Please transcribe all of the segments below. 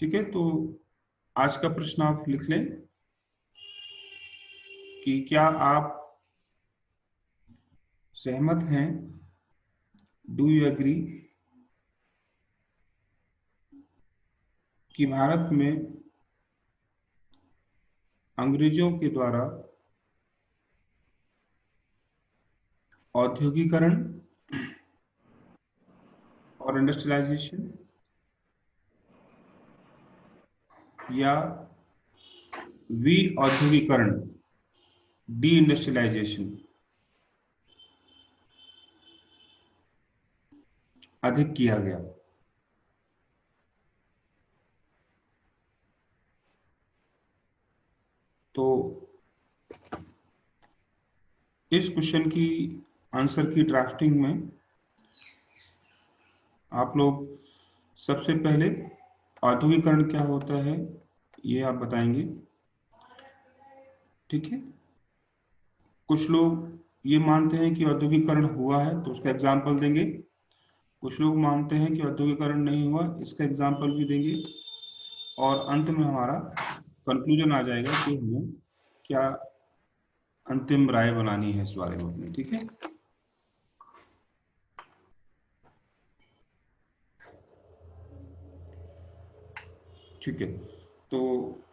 ठीक है, तो आज का प्रश्न आप लिख लें कि क्या आप सहमत हैं, डू यू एग्री, कि भारत में अंग्रेजों के द्वारा औद्योगिकरण और इंडस्ट्रियलाइजेशन या औद्योगिकरण, डी इंडस्ट्रियलाइजेशन अधिक किया गया? तो इस क्वेश्चन की आंसर की ड्राफ्टिंग में आप लोग सबसे पहले औद्योगिकरण क्या होता है ये आप बताएंगे। ठीक है, कुछ लोग ये मानते हैं कि औद्योगिकरण हुआ है तो उसका एग्जाम्पल देंगे, कुछ लोग मानते हैं कि औद्योगिकरण नहीं हुआ, इसका एग्जाम्पल भी देंगे, और अंत में हमारा कंक्लूजन आ जाएगा कि हमें क्या अंतिम राय बनानी है इस बारे में अपनी। ठीक है, ठीक है, तो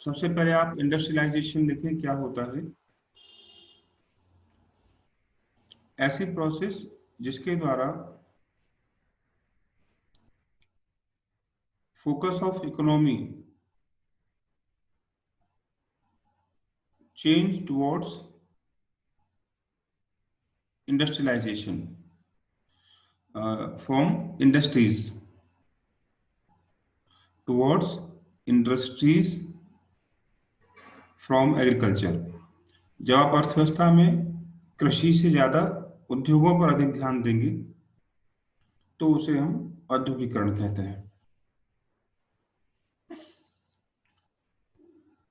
सबसे पहले आप इंडस्ट्रियलाइजेशन लिखें, क्या होता है? ऐसी प्रोसेस जिसके द्वारा focus of economy change towards industrialisation from industries towards industries from agriculture. जब आप अर्थव्यवस्था में कृषि से ज्यादा उद्योगों पर अधिक ध्यान देंगे तो उसे हम औद्योगिकरण कहते हैं।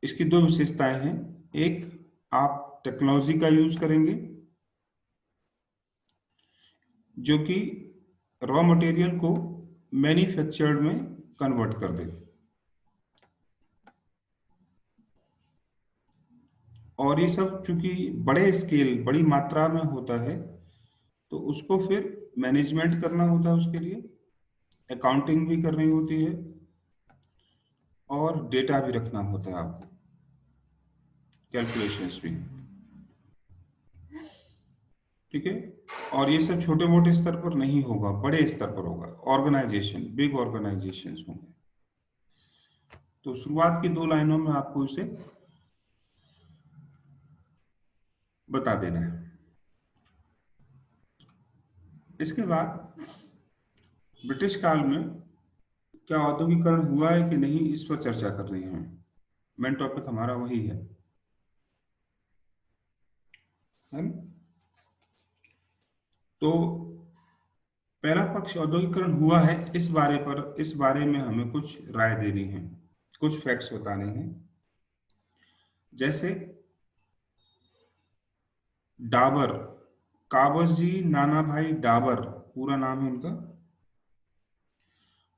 इसकी दो विशेषताएं हैं, एक आप टेक्नोलॉजी का यूज करेंगे जो कि रॉ मटेरियल को मैन्युफैक्चर्ड में कन्वर्ट कर दे, और ये सब चूंकि बड़े स्केल बड़ी मात्रा में होता है तो उसको फिर मैनेजमेंट करना होता है, उसके लिए अकाउंटिंग भी करनी होती है और डेटा भी रखना होता है आपको, कैलकुलेशंस भी। ठीक है, और ये सब छोटे मोटे स्तर पर नहीं होगा, बड़े स्तर पर होगा, ऑर्गेनाइजेशन, बिग ऑर्गेनाइजेशंस होंगे। तो शुरुआत की दो लाइनों में आपको इसे बता देना है। इसके बाद ब्रिटिश काल में क्या औद्योगिकरण हुआ है कि नहीं, इस पर चर्चा कर रही हैं। मेन टॉपिक हमारा वही है ना? तो पहला पक्ष औद्योगिकरण हुआ है, इस बारे में हमें कुछ राय देनी है, कुछ फैक्ट्स बताने हैं। जैसे डाबर, काबस जी नाना भाई डाबर पूरा नाम है उनका,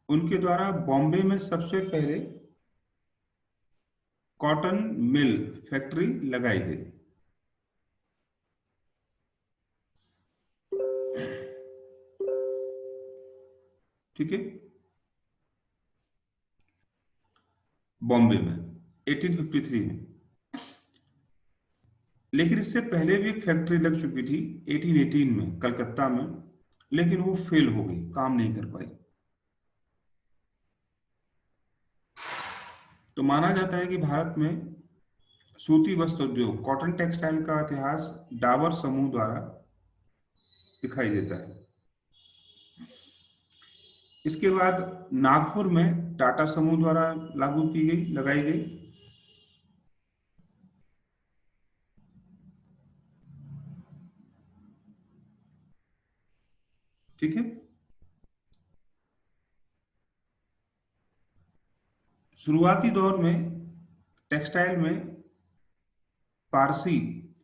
उनके द्वारा बॉम्बे में सबसे पहले कॉटन मिल फैक्ट्री लगाई गई। ठीक है, बॉम्बे में 1853 में। लेकिन इससे पहले भी एक फैक्ट्री लग चुकी थी 1818 में कलकत्ता में, लेकिन वो फेल हो गई, काम नहीं कर पाई। तो माना जाता है कि भारत में सूती वस्त्र उद्योग, कॉटन टेक्सटाइल का इतिहास डाबर समूह द्वारा दिखाई देता है। इसके बाद नागपुर में टाटा समूह द्वारा लागू की गई, लगाई गई। ठीक है, शुरुआती दौर में टेक्सटाइल में पारसी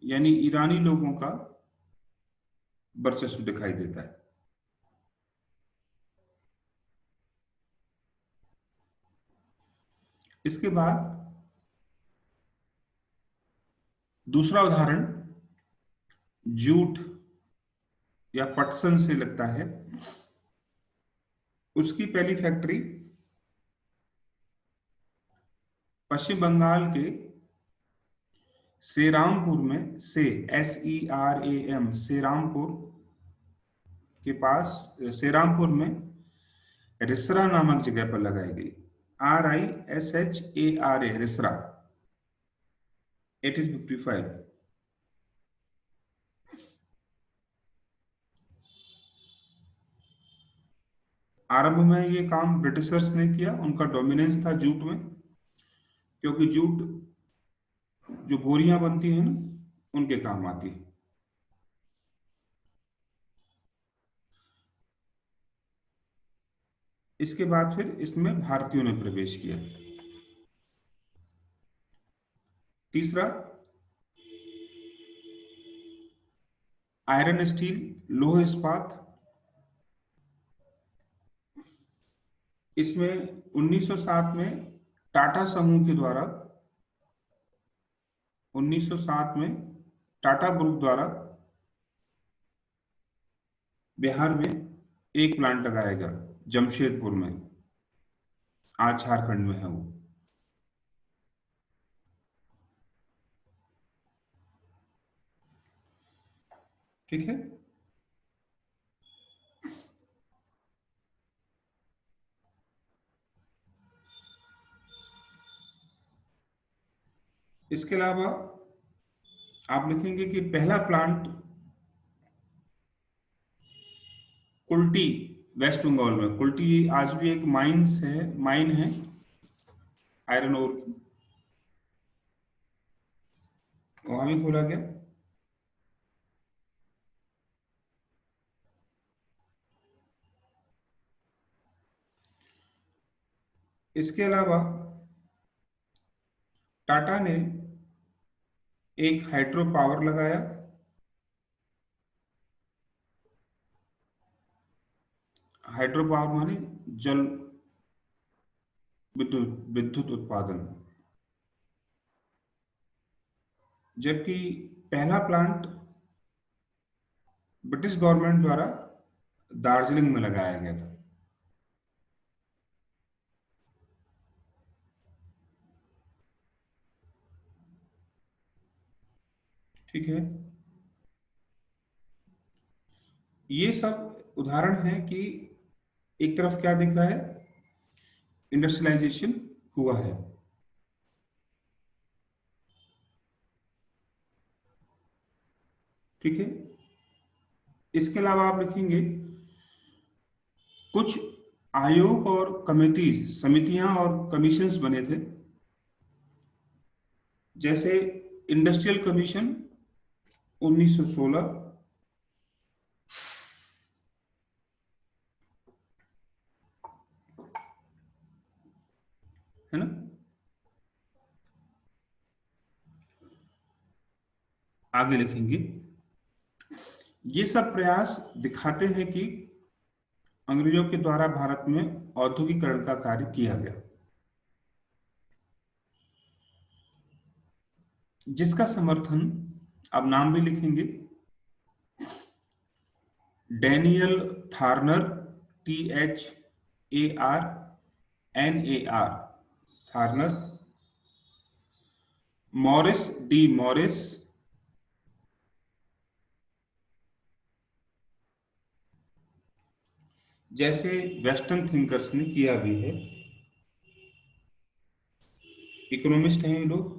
यानी ईरानी लोगों का वर्चस्व दिखाई देता है। इसके बाद दूसरा उदाहरण जूट या पटसन से लगता है। उसकी पहली फैक्ट्री पश्चिम बंगाल के सेरामपुर में, SERAM, सेरामपुर के पास, सेरामपुर में रिसरा नामक जगह पर लगाई गई। RISHARA, रिसरा, 1855। आरंभ में ये काम ब्रिटिशर्स ने किया, उनका डोमिनेंस था जूट में, क्योंकि जूट जो बोरियां बनती हैं ना, उनके काम आती है। इसके बाद फिर इसमें भारतीयों ने प्रवेश किया। तीसरा आयरन स्टील, लोह इस्पात। इसमें 1907 में टाटा समूह के द्वारा, 1907 में टाटा ग्रुप द्वारा बिहार में एक प्लांट लगाया गया, जमशेदपुर में, आज झारखंड में है वो। ठीक है। इसके अलावा आप लिखेंगे कि पहला प्लांट कुल्टी, वेस्ट बंगाल में। कुल्टी आज भी एक माइन है आयरन ओर की, वहां भी खोला गया। इसके अलावा टाटा ने एक हाइड्रो पावर लगाया। हाइड्रो पावर माने जल विद्युत उत्पादन। जबकि पहला प्लांट ब्रिटिश गवर्नमेंट द्वारा दार्जिलिंग में लगाया गया था। ठीक है। ये सब उदाहरण है कि एक तरफ क्या दिख रहा है, इंडस्ट्रियलाइजेशन हुआ है। ठीक है। इसके अलावा आप लिखेंगे कुछ आयोग और कमिटीज, समितियां और कमीशंस बने थे, जैसे इंडस्ट्रियल कमीशन 1916, है ना। आगे लिखेंगे ये सब प्रयास दिखाते हैं कि अंग्रेजों के द्वारा भारत में औद्योगिकरण का कार्य किया गया, जिसका समर्थन, अब नाम भी लिखेंगे, Daniel Thorner, THARNAR, Thorner, Morris D Morris, जैसे वेस्टर्न थिंकर्स ने किया भी है। इकोनॉमिस्ट हैं ये लोग।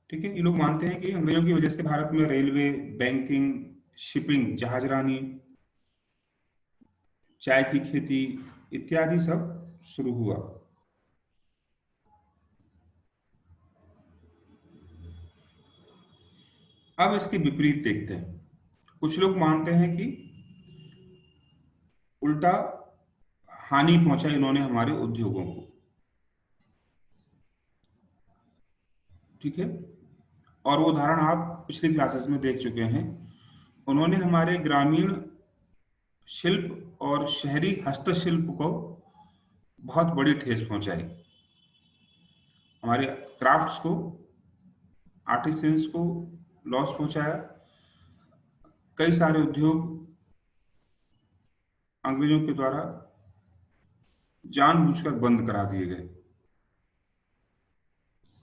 ठीक है। ये लोग मानते हैं कि अंग्रेजों की वजह से भारत में रेलवे, बैंकिंग, शिपिंग, जहाजरानी, चाय की खेती इत्यादि सब शुरू हुआ। अब इसके विपरीत देखते हैं। कुछ लोग मानते हैं कि उल्टा हानि पहुंचाई इन्होंने हमारे उद्योगों को। ठीक है, और वो उदाहरण आप पिछली क्लासेस में देख चुके हैं। उन्होंने हमारे ग्रामीण शिल्प और शहरी हस्तशिल्प को बहुत बड़ी ठेस पहुंचाई। हमारे क्राफ्ट्स को, आर्टिसंस को लॉस पहुंचाया। कई सारे उद्योग अंग्रेजों के द्वारा जानबूझकर बंद करा दिए गए।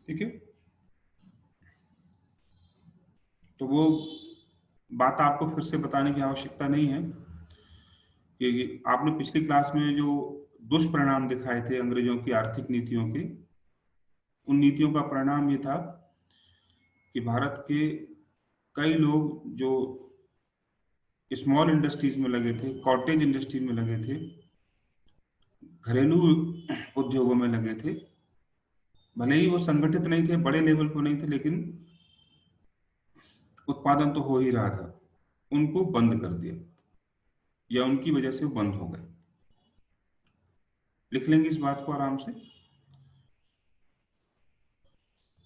ठीक है, तो वो बात आपको फिर से बताने की आवश्यकता नहीं है कि आपने पिछली क्लास में जो दुष्परिणाम दिखाए थे अंग्रेजों की आर्थिक नीतियों के, उन नीतियों का परिणाम ये था कि भारत के कई लोग जो स्मॉल इंडस्ट्रीज में लगे थे, कॉटेज इंडस्ट्री में लगे थे, घरेलू उद्योगों में लगे थे, भले ही वो संगठित नहीं थे, बड़े लेवल पर नहीं थे, लेकिन उत्पादन तो हो ही रहा था, उनको बंद कर दिया या उनकी वजह से वो बंद हो गए। लिख लेंगे इस बात को आराम से।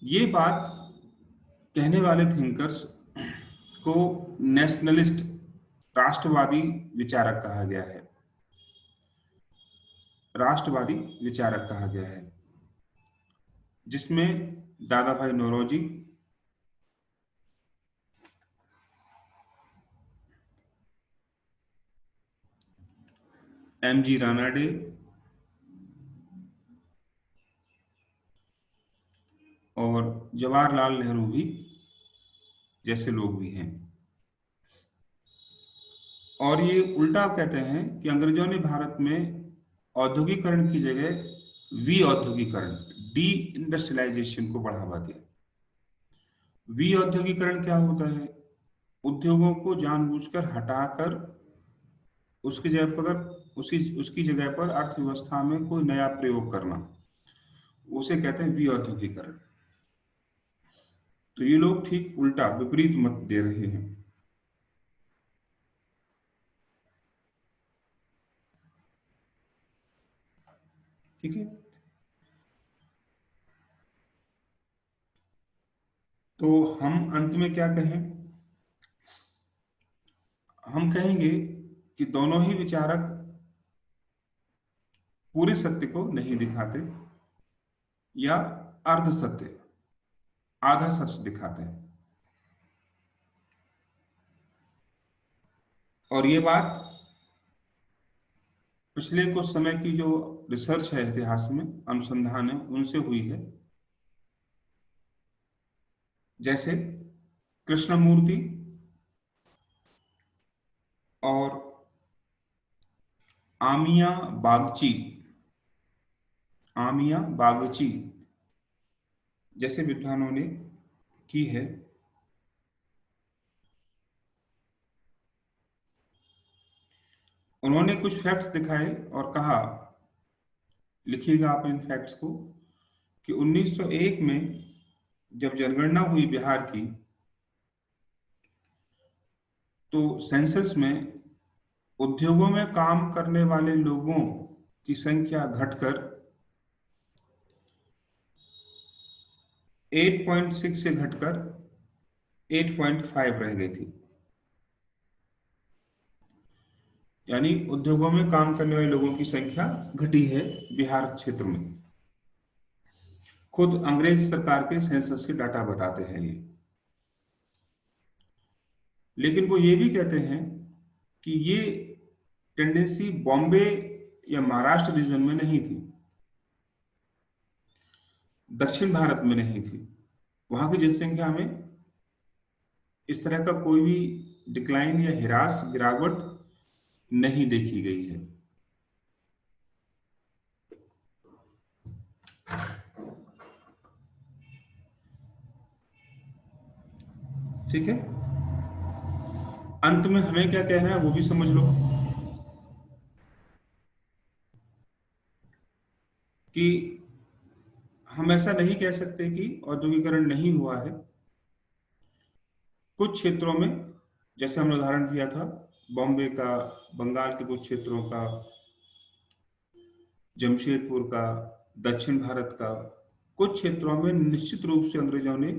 ये बात कहने वाले थिंकर्स को नेशनलिस्ट, राष्ट्रवादी विचारक कहा गया है। राष्ट्रवादी विचारक कहा गया है, जिसमें दादा भाई नौरोजी, एमजी रानाडे और जवाहरलाल नेहरू भी जैसे लोग भी हैं। और ये उल्टा कहते हैं कि अंग्रेजों ने भारत में औद्योगिकरण की जगह वी औद्योगिकरण, डी इंडस्ट्रियलाइजेशन को बढ़ावा दिया। वी औद्योगिकरण क्या होता है? उद्योगों को जानबूझकर हटाकर उसकी जगह पर उसकी जगह पर अर्थव्यवस्था में कोई नया प्रयोग करना, उसे कहते हैं वी औद्योगिकरण। तो ये लोग ठीक उल्टा, विपरीत मत दे रहे हैं। ठीक है, तो हम अंत में क्या कहें? हम कहेंगे कि दोनों ही विचारक पूरे सत्य को नहीं दिखाते या अर्ध सत्य, आधा सच दिखाते हैं। और ये बात पिछले कुछ समय की जो रिसर्च है, इतिहास में अनुसंधान है, उनसे हुई है। जैसे कृष्णमूर्ति और आमिया बागची, आमिया बागची जैसे विद्वानों ने की है। उन्होंने कुछ फैक्ट्स दिखाए और कहा, लिखिएगा आप इन फैक्ट्स को, कि 1901 में जब जनगणना हुई बिहार की, तो सेंसस में उद्योगों में काम करने वाले लोगों की संख्या घटकर 8.6 से घटकर 8.5 रह गई थी। यानी उद्योगों में काम करने वाले लोगों की संख्या घटी है बिहार क्षेत्र में। खुद अंग्रेज सरकार के सेंसस के डाटा बताते हैं ये। लेकिन वो ये भी कहते हैं कि ये टेंडेंसी बॉम्बे या महाराष्ट्र रीजन में नहीं थी, दक्षिण भारत में नहीं थी। वहां की जनसंख्या में इस तरह का कोई भी डिक्लाइन या ह्रास, गिरावट नहीं देखी गई है। ठीक है, अंत में हमें क्या कहना है वो भी समझ लो कि हम ऐसा नहीं कह सकते कि औद्योगिकरण नहीं हुआ है। कुछ क्षेत्रों में, जैसे हमने उदाहरण दिया था बॉम्बे का, बंगाल के कुछ क्षेत्रों का, जमशेदपुर का, दक्षिण भारत का, कुछ क्षेत्रों में निश्चित रूप से अंग्रेजों ने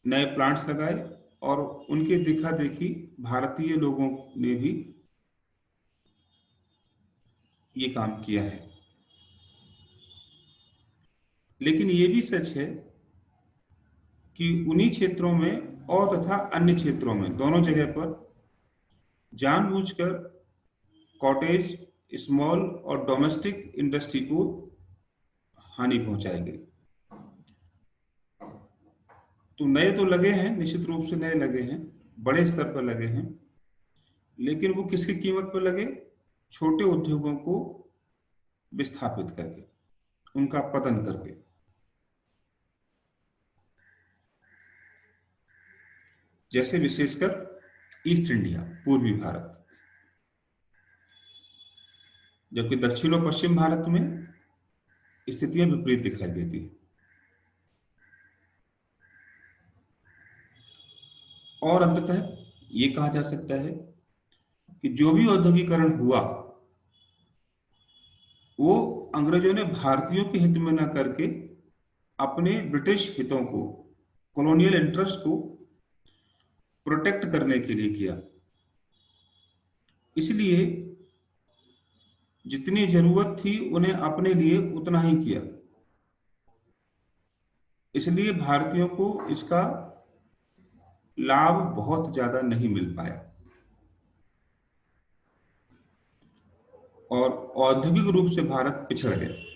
नए प्लांट्स लगाए और उनके देखा देखी भारतीय लोगों ने भी ये काम किया है। लेकिन ये भी सच है कि उन्हीं क्षेत्रों में और तथा अन्य क्षेत्रों में, दोनों जगह पर जानबूझकर कॉटेज, स्मॉल और डोमेस्टिक इंडस्ट्री को हानि पहुंचाई गई। तो नए तो लगे हैं, निश्चित रूप से नए लगे हैं, बड़े स्तर पर लगे हैं, लेकिन वो किसकी कीमत पर लगे? छोटे उद्योगों को विस्थापित करके, उनका पतन करके। जैसे विशेषकर ईस्ट इंडिया, पूर्वी भारत, जबकि दक्षिण और पश्चिम भारत में स्थितियां विपरीत दिखाई देती है। और अंततः ये कहा जा सकता है कि जो भी औद्योगिकरण हुआ वो अंग्रेजों ने भारतीयों के हित में न करके अपने ब्रिटिश हितों को, कॉलोनियल इंटरेस्ट को प्रोटेक्ट करने के लिए किया। इसलिए जितनी जरूरत थी उन्हें अपने लिए उतना ही किया। इसलिए भारतीयों को इसका लाभ बहुत ज्यादा नहीं मिल पाया और औद्योगिक रूप से भारत पिछड़ गया।